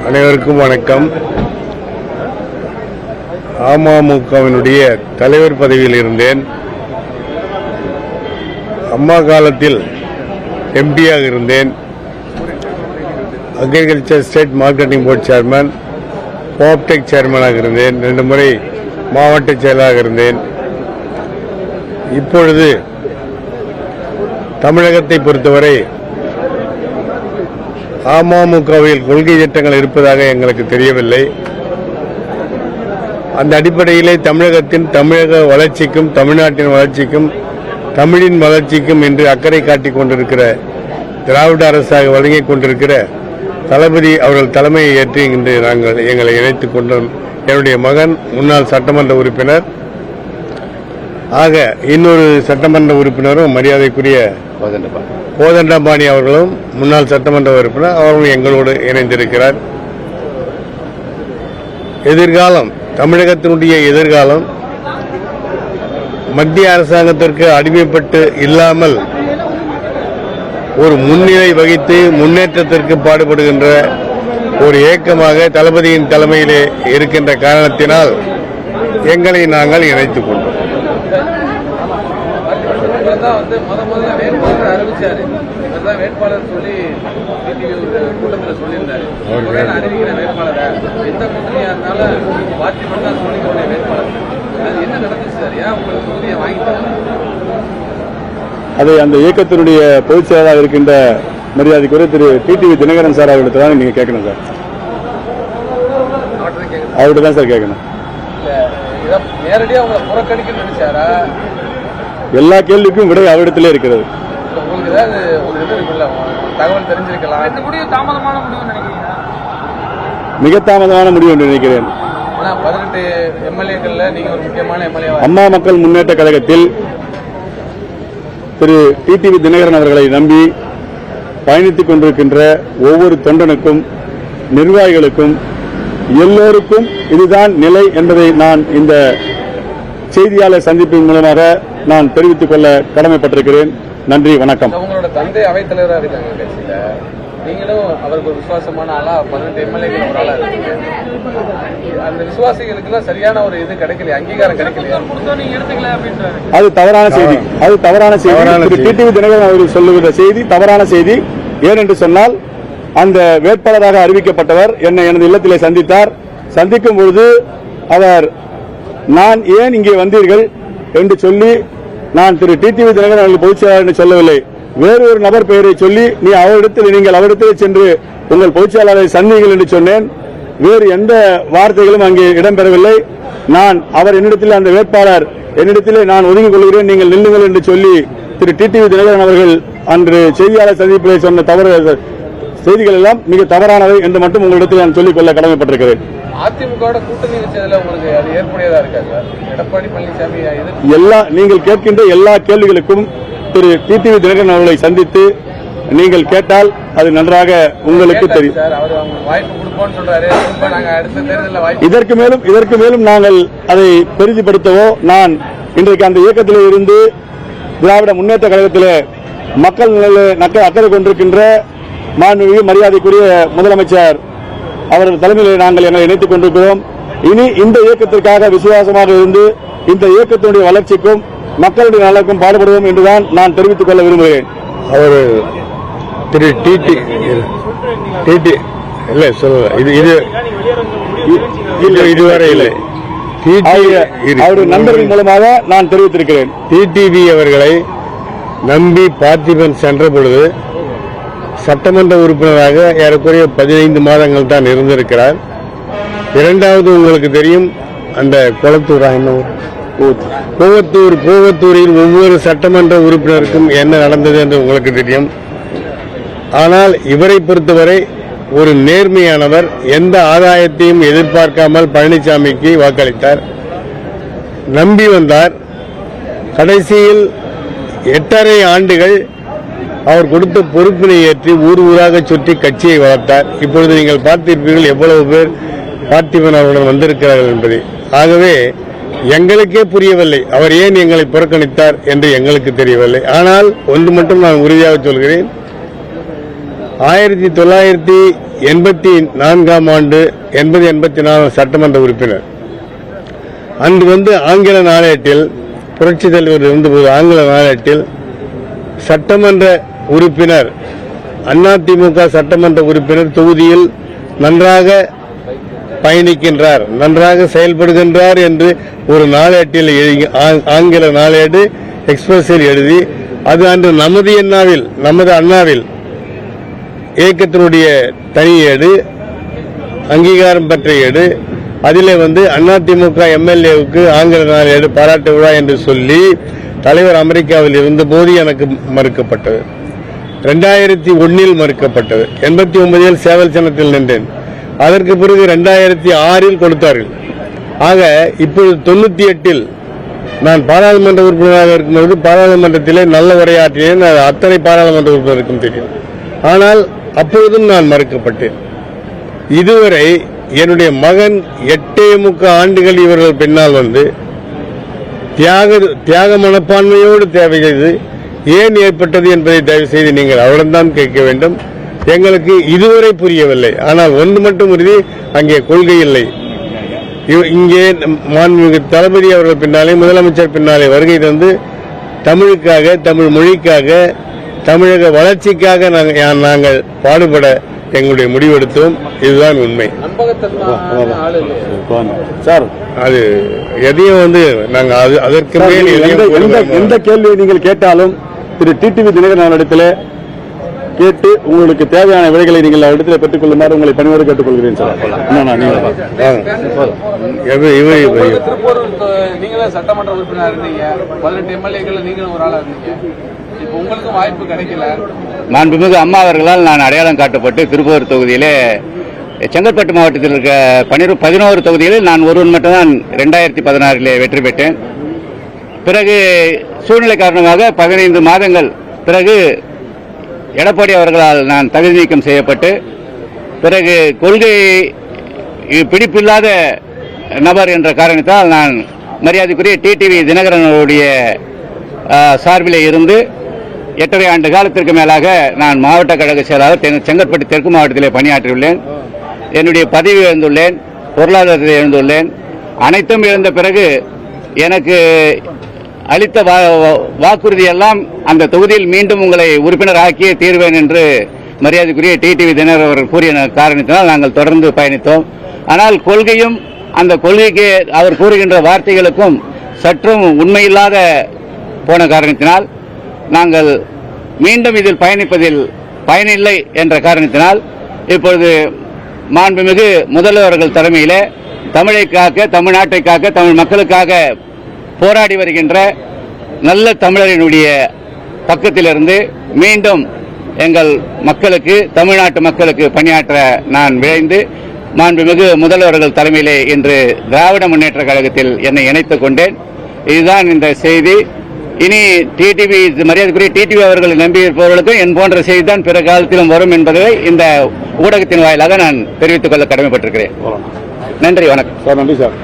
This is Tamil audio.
அனைவருக்கும் வணக்கம். அமமுகவினுடைய தலைவர் பதவியில் இருந்தேன். அம்மா காலத்தில் எம்பியாக இருந்தேன். Agriculture state marketing board chairman, Cooptex சேர்மனாக இருந்தேன். 2 முறை மாவட்ட செயலாளராக இருந்தேன். இப்பொழுது தமிழகத்தை பொறுத்தவரை அமமுகவில் கொள்கை திட்டங்கள் இருப்பதாக எங்களுக்கு தெரியவில்லை. அந்த அடிப்படையிலே தமிழக வளர்ச்சிக்கும், தமிழ்நாட்டின் வளர்ச்சிக்கும், தமிழின் வளர்ச்சிக்கும் என்று அக்கறை காட்டிக் கொண்டிருக்கிற திராவிட அரசாக வழங்கிக் கொண்டிருக்கிற தளபதி அவர்கள் தலைமையை ஏற்று இன்று நாங்கள் எங்களை இணைத்துக் கொண்டோம். என்னுடைய மகன் முன்னாள் சட்டமன்ற உறுப்பினர், ஆக இன்னொரு சட்டமன்ற உறுப்பினரும் மரியாதைக்குரிய கோதண்டபாணி அவர்களும் முன்னாள் சட்டமன்ற உறுப்பினர், அவர்களும் எங்களோடு இணைந்திருக்கிறார். எதிர்காலம், தமிழகத்தினுடைய எதிர்காலம் மத்திய அரசாங்கத்திற்கு அடிமைப்பட்டு இல்லாமல் ஒரு முன்னிலை வகித்து முன்னேற்றத்திற்கு பாடுபடுகின்ற ஒரு இயக்கமாக தளபதியின் தலைமையிலே இருக்கின்ற காரணத்தினால் எங்களை நாங்கள் இணைத்துக் கொண்டோம். அது அந்த இயக்கத்தினுடைய பொதுச் செயலாளராக இருக்கின்ற மரியாதைக்குரிய திரு டிடிவி தினகரன் சார் அவர்கிட்ட தான் நீங்க கேட்கணும் சார். அவர்கிட்ட தான் சார் கேட்கணும். எல்லா கேள்விக்கும் விடை அவரிடத்திலே இருக்கிறது. மிக தாமதமான முடிவு என்று நினைக்கிறேன். அம்மா மக்கள் முன்னேற்ற கழகத்தில் திரு டிடிவி தினகரன் அவர்களை நம்பி பயணித்துக் கொண்டிருக்கின்ற ஒவ்வொரு தொண்டனுக்கும், நிர்வாகிகளுக்கும், எல்லோருக்கும் இதுதான் நிலை என்பதை நான் இந்த செய்தியாளர் சந்திப்பின் மூலமாக நான் தெரிவித்துக் கொள்ள கடமைப்பட்டிருக்கிறேன். நன்றி, வணக்கம். உங்களோட தந்தை அவைத்தலைவராக இருக்காங்க கட்சியில, நீங்களும் அவருக்கு ஒரு விசுவாசமான ஆளா 18 எம்எல்ஏக்கள் ஒரு ஆளா இருக்கீங்க. அந்த விசுவாசிகளுக்கு சரியான ஒரு இது கிடைக்கல, அங்கீகாரம் கிடைக்கலையா? அது தவறான செய்தி. டிடிவி தினகரன் அவர்கள் சொல்லுகிற செய்தி தவறான செய்தி. ஏனென்று சொன்னால், அந்த வேட்பாளராக அறிவிக்கப்பட்டவர் என்னை எனது இல்லத்திலே சந்தித்தார். சந்திக்கும் பொழுது அவர், நான் ஏன் இங்கே வந்தீர்கள் என்று சொல்லி, நான் திரு டிடிவி தினகரன் அவர்கள் பொதுச் செயலாளர் என்று சொல்லவில்லை, வேறு ஒரு நபர் பெயரை சொல்லி நீங்கள் அவரிடத்தில் சென்று உங்கள் பொதுச் செயலாளரை சந்தியுங்கள் என்று சொன்னேன். வேறு எந்த வார்த்தைகளும் அங்கே இடம்பெறவில்லை. நான் அவர் என்னிடத்தில், அந்த வேட்பாளர் என்னிடத்திலே, நான் ஒதுங்கிக் கொள்கிறேன், நீங்கள் நில்லுங்கள் என்று சொல்லி திரு டிடிவி தினகரன் அவர்கள் அன்று செய்தியாளர் சந்திப்பிலே சொன்ன தவறு செய்திகள் எல்லாம் மிக தவறானவை என்று மட்டும் உங்களிடத்தில் நான் சொல்லிக் கொள்ள கடமைப்பட்டிருக்கிறேன். அதிமுக கூட்டணி வச்சதுல உங்களுக்கு அது ஏற்புடையதா இருக்காங்க? எடப்பாடி பழனிசாமி நீங்கள் கேட்கின்ற எல்லா கேள்விகளுக்கும் திரு டிடிவி தினகரன் அவர்களை சந்தித்து நீங்கள் கேட்டால் அது நன்றாக உங்களுக்கு தெரியும். இதற்கு மேலும் நாங்கள் அதை பெரிதுபடுத்தவோ, நான் இன்றைக்கு அந்த இயக்கத்தில் இருந்து திராவிட முன்னேற்ற கழகத்தில் மக்கள் அக்கறை கொண்டிருக்கின்ற மாண்புமிகு மரியாதைக்குரிய முதலமைச்சர் அவர்கள் தலைமையில் நாங்கள் எங்களை இணைத்துக் கொண்டிருக்கிறோம். இனி இந்த இயக்கத்திற்காக விசுவாசமாக இருந்து இந்த இயக்கத்தினுடைய வளர்ச்சிக்கும் மக்களுடைய நலனுக்கும் பாடுபடுவோம் என்றுதான் நான் தெரிவித்துக் கொள்ள விரும்புகிறேன். அவர் திரு டிடி இல்ல சொல்ல இதுவரை இல்லை, அவருடைய நண்பர்கள் மூலமாக நான் தெரிவித்திருக்கிறேன். டிடிவி அவர்களை நம்பி பார்த்திபன் சென்ற பொழுது சட்டமன்ற உறுப்பினராக ஏறக்குறைய 15 மாதங்கள் தான் இருந்திருக்கிறார். இரண்டாவது, உங்களுக்கு தெரியும், அந்த கோவத்தூரில் ஒவ்வொரு சட்டமன்ற உறுப்பினருக்கும் என்ன நடந்தது என்று உங்களுக்கு தெரியும். ஆனால் இவரை பொறுத்தவரை ஒரு நேர்மையானவர், எந்த ஆதாயத்தையும் எதிர்பார்க்காமல் பழனிசாமிக்கு வாக்களித்தார், நம்பி வந்தார். கடைசியில் 8.5 ஆண்டுகள் அவர் கொடுத்த பொறுப்பினை ஏற்றி ஊர் ஊராக சுற்றி கட்சியை வளர்த்தார். இப்பொழுது நீங்கள் பார்த்திருப்பீர்கள் எவ்வளவு பேர் பார்த்திபன் அவருடன் வந்திருக்கிறார்கள் என்பதை. ஆகவே எங்களுக்கே புரியவில்லை அவர் ஏன் எங்களை புறக்கணித்தார் என்று எங்களுக்கு தெரியவில்லை. ஆனால் ஒன்று மட்டும் நான் உறுதியாக சொல்கிறேன், 1984 ஆண்டு 84 சட்டமன்ற உறுப்பினர். அன்று ஆங்கில நாளேட்டில் புரட்சி தலைவர் இருந்தபோது ஆங்கில நாளேட்டில் சட்டமன்ற உறுப்பினர் அதிமுக சட்டமன்ற உறுப்பினர் தொகுதியில் நன்றாக பயணிக்கின்றார், நன்றாக செயல்படுகின்றார் என்று ஒரு நாளேட்டில் ஆங்கில நாளேடு எக்ஸ்பிரஸில் எழுதி, அது அன்று நமது அண்ணாவில் இயக்கத்தினுடைய தனி ஏடு, அங்கீகாரம் பெற்ற ஏடு. அதிலே அதிமுக எம்எல்ஏவுக்கு ஆங்கில நாளேடு பாராட்டு விழா என்று சொல்லி தலைவர் அமெரிக்காவில் இருந்தபோது எனக்கு மறுக்கப்பட்டது. 2001 மறுக்கப்பட்டது. 89 சேவல் சின்னத்தில் நின்றேன். அதற்கு பிறகு 2006 கொடுத்தார்கள். ஆக இப்பொழுது 98 நான் பாராளுமன்ற உறுப்பினராக இருக்கும்போது பாராளுமன்றத்திலே நல்ல உரையாற்றினேன். அத்தனை பாராளுமன்ற உறுப்பினருக்கும் தெரியும். ஆனால் அப்பொழுதும் நான் மறுக்கப்பட்டேன். இதுவரை என்னுடைய மகன் 8.25 ஆண்டுகள் இவர்கள் பின்னால் தியாக மனப்பான்மையோடு தேவை செய்து ஏன் ஏற்பட்டது என்பதை தயவு செய்து நீங்கள் அவரிடம்தான் கேட்க வேண்டும். எங்களுக்கு இதுவரை புரியவில்லை. ஆனால் ஒன்று மட்டும் உறுதி, அங்கே கொள்கை இல்லை. இங்கே மாண்புமிகு தளபதி அவர்கள் பின்னாலே, முதலமைச்சர் பின்னாலே வருகை தந்து தமிழுக்காக, தமிழ் மொழிக்காக, தமிழக வளர்ச்சிக்காக நாங்கள் பாடுபட எங்களுடைய முடிவெடுத்தோம். இதுதான் உண்மை. சார், அது எதையும் நாங்கள் அதற்கு மேல் எந்த கேள்வியை நீங்கள் கேட்டாலும் திரு டிடிவி தினகரன் அவரிடத்தில் கேட்டு உங்களுக்கு தேவையான விடைகளை நீங்கள் அவரிடத்தில் பெற்றுக் கொள்ளுமாறு உங்களை பணியோடு கேட்டுக்கொள்கிறேன் சார். திருப்பூர் நீங்களும் சட்டமன்ற உறுப்பினர் இருந்தீங்க, 18 எம்எல்ஏக்கள் நீங்களும் ஒரு ஆளா இருந்தீங்க. இப்போ உங்களுக்கும் வாய்ப்பு கிடைக்கல. மாண்புமிகு அம்மா அவர்களால் நான் அடையாளம் காட்டப்பட்டு திருப்பூர் தொகுதியிலே, செங்கல்பட்டு மாவட்டத்தில் இருக்க 11 தொகுதிகளில் நான் ஒருவன் மட்டும்தான் 2016 வெற்றி பெற்றேன். பிறகு சூழ்நிலை காரணமாக 15 மாதங்கள் பிறகு எடப்பாடி அவர்களால் நான் தகுதி நீக்கம் செய்யப்பட்டு, பிறகு கொள்கை பிடிப்பில்லாத நபர் என்ற காரணத்தால் நான் மரியாதைக்குரிய டிடிவி தினகரன் அவருடைய சார்பிலே இருந்து 8.5 ஆண்டு காலத்திற்கு மேலாக நான் மாவட்ட கழக செயலாளர் செங்கல்பட்டு தெற்கு மாவட்டத்திலே பணியாற்றியுள்ளேன். என்னுடைய பதவி இழந்துள்ளேன், பொருளாதாரத்தை இழந்துள்ளேன். அனைத்தும் இழந்த பிறகு எனக்கு அளித்த வாக்குறுதியெல்லாம் அந்த தொகுதியில் மீண்டும் உங்களை உறுப்பினர் ஆக்கியே தீர்வேன் என்று மரியாதைக்குரிய டிடிவி தினகரன் அவர்கள் கூறிய காரணத்தினால் நாங்கள் தொடர்ந்து பயணித்தோம். ஆனால் கொள்கையும் அந்த கொள்கைக்கு அவர் கூறுகின்ற வார்த்தைகளுக்கும் சற்றும் உண்மையில்லாத போன காரணத்தினால் நாங்கள் மீண்டும் இதில் பயணிப்பதில் பயனில்லை என்ற காரணத்தினால் இப்பொழுது மாண்புமிகு முதல்வர்கள் தலைமையிலே தமிழை காக்க, தமிழ்நாட்டை காக்க, தமிழ் மக்களுக்காக போராடி வருகின்ற நல்ல தமிழரினுடைய பக்கத்திலிருந்து மீண்டும் எங்கள் மக்களுக்கு, தமிழ்நாட்டு மக்களுக்கு பணியாற்ற நான் விழைந்து மாண்புமிகு முதல்வர்கள் தலைமையிலே இன்று திராவிட முன்னேற்ற கழகத்தில் என்னை இணைத்துக் கொண்டேன். இதுதான் இந்த செய்தி. இனி டிடிவி மரியாதைக்குரிய டிடிவி அவர்களை நம்பியிருப்பவர்களுக்கும் என் போன்ற செய்தி தான் பிற காலத்திலும் வரும் என்பதை இந்த ஊடகத்தின் வாயிலாக நான் தெரிவித்துக் கொள்ள கடமைப்பட்டிருக்கிறேன். நன்றி, வணக்கம். நன்றி சார்.